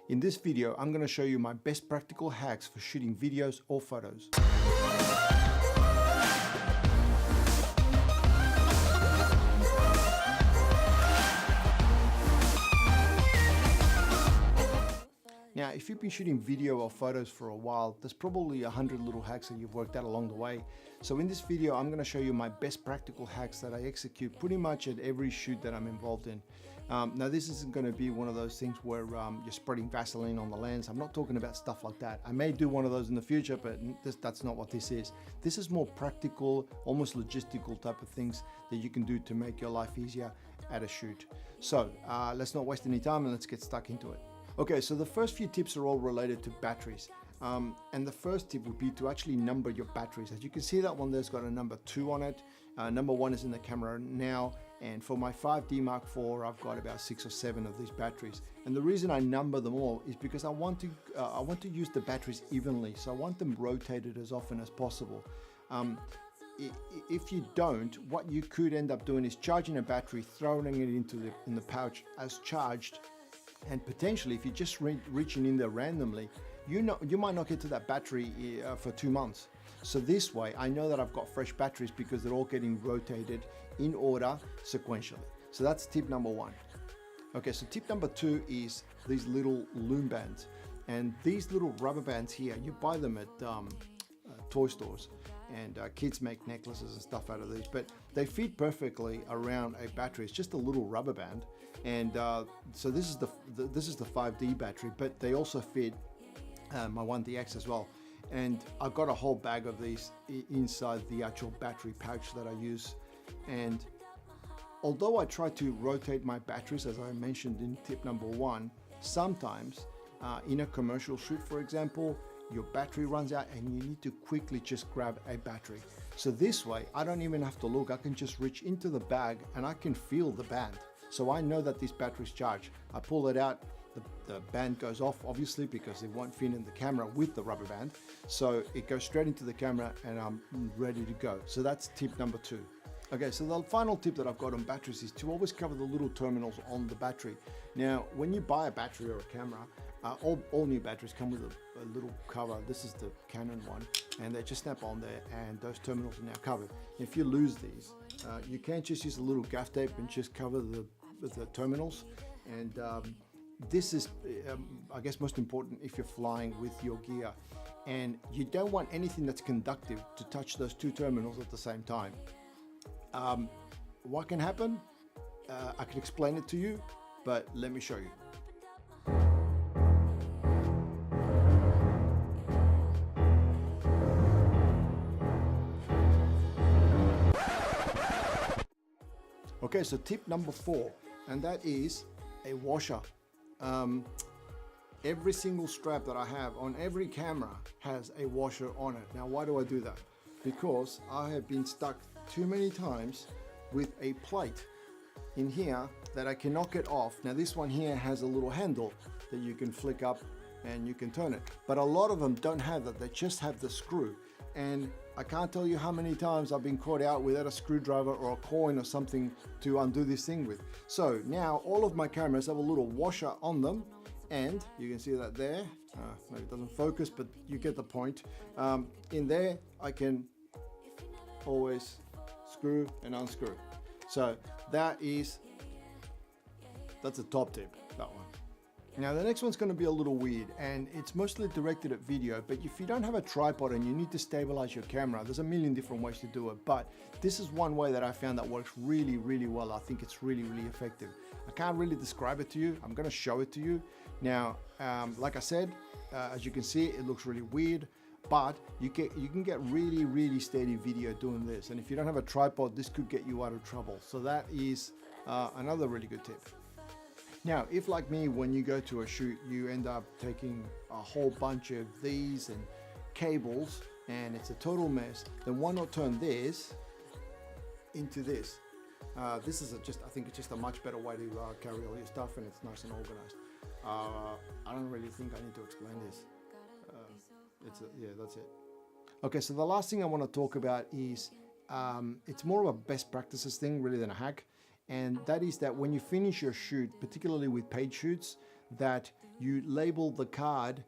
In this video, I'm going to show you my best practical hacks for shooting videos or photos. Now, if you've been shooting video or photos for a while, there's probably 100 little hacks that you've worked out along the way. So in this video, I'm going to show you my best practical hacks that I execute pretty much at every shoot that I'm involved in. Now, this isn't going to be one of those things where you're spreading Vaseline on the lens. I'm not talking about stuff like that. I may do one of those in the future, but that's not what this is. This is more practical, almost logistical type of things that you can do to make your life easier at a shoot. So let's not waste any time and let's get stuck into it. Okay, so the first few tips are all related to batteries. And the first tip would be to actually number your batteries. As you can see, that one there's got a number 2 on it. Number 1 is in the camera now. And for my 5D Mark IV, I've got about 6 or 7 of these batteries. And the reason I number them all is because I want to use the batteries evenly. So I want them rotated as often as possible. If you don't, what you could end up doing is charging a battery, throwing it in the pouch as charged. And potentially, if you're just reaching in there randomly, you might not get to that battery for 2 months. So this way, I know that I've got fresh batteries because they're all getting rotated in order sequentially. So that's tip number 1. Okay, so tip number 2 is these little loom bands. And these little rubber bands here, you buy them at toy stores. And kids make necklaces and stuff out of these, but they fit perfectly around a battery. It's just a little rubber band, and so this is the 5D battery, but they also fit my 1DX as well. And I've got a whole bag of these inside the actual battery pouch that I use. And although I try to rotate my batteries, as I mentioned in tip number 1, sometimes in a commercial shoot, for example, your battery runs out and you need to quickly just grab a battery. So this way, I don't even have to look. I can just reach into the bag and I can feel the band. So I know that this battery's charged. I pull it out, the band goes off, obviously, because it won't fit in the camera with the rubber band. So it goes straight into the camera and I'm ready to go. So that's tip number 2. Okay, so the final tip that I've got on batteries is to always cover the little terminals on the battery. Now, when you buy a battery or a camera, all new batteries come with a little cover. This is the Canon one, and they just snap on there, and those terminals are now covered. If you lose these, you can't just use a little gaff tape and just cover the terminals. And this is, I guess, most important if you're flying with your gear. And you don't want anything that's conductive to touch those 2 terminals at the same time. What can happen? I can explain it to you, but let me show you. Okay, so tip number 4, and that is a washer. Every single strap that I have on every camera has a washer on it. Now, why do I do that? Because I have been stuck too many times with a plate in here that I cannot get off. Now, this one here has a little handle that you can flick up and you can turn it, but a lot of them don't have that. They just have the screw. And I can't tell you how many times I've been caught out without a screwdriver or a coin or something to undo this thing with. So now all of my cameras have a little washer on them, and you can see that there. Maybe it doesn't focus, but you get the point. In there, I can always screw and unscrew. So that's a top tip, that one. Now the next one's going to be a little weird, and it's mostly directed at video, but if you don't have a tripod and you need to stabilize your camera, there's a million different ways to do it, but this is one way that I found that works really, really well. I think it's really, really effective. I can't really describe it to you. I'm going to show it to you. Now, like I said, as you can see, it looks really weird, but you can get really, really steady video doing this, and if you don't have a tripod, this could get you out of trouble. So that is another really good tip. Now, if like me, when you go to a shoot, you end up taking a whole bunch of these and cables and it's a total mess, then why not turn this into this? This is I think it's just a much better way to carry all your stuff, and it's nice and organized. I don't really think I need to explain this. Yeah, that's it. Okay, so the last thing I want to talk about is it's more of a best practices thing really than a hack. And that is that when you finish your shoot, particularly with paid shoots, that you label the card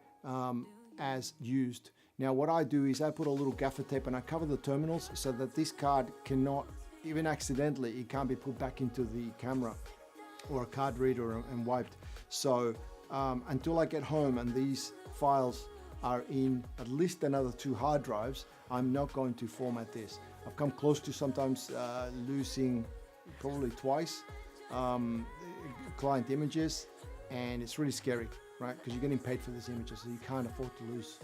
as used. Now what I do is I put a little gaffer tape and I cover the terminals so that this card cannot, even accidentally, it can't be put back into the camera or a card reader and wiped. So until I get home and these files are in at least another 2 hard drives, I'm not going to format this. I've come close to sometimes losing, probably twice, client images, and it's really scary, right? Because you're getting paid for these images, so you can't afford to lose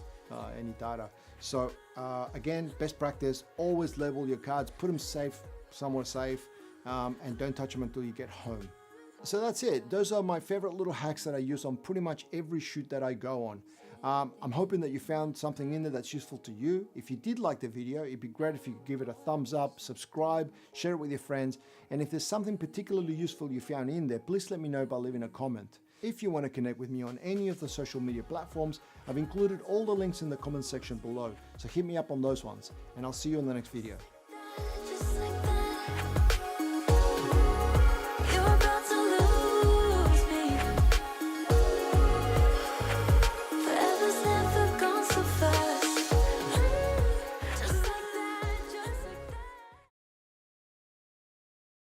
any data. So again, best practice, always label your cards, put them safe, somewhere safe, and don't touch them until you get home. So that's it. Those are my favorite little hacks that I use on pretty much every shoot that I go on. I'm hoping that you found something in there that's useful to you. If you did like the video, it'd be great if you could give it a thumbs up, subscribe, share it with your friends. And if there's something particularly useful you found in there, please let me know by leaving a comment. If you want to connect with me on any of the social media platforms, I've included all the links in the comment section below. So hit me up on those ones, and I'll see you in the next video. Just like that.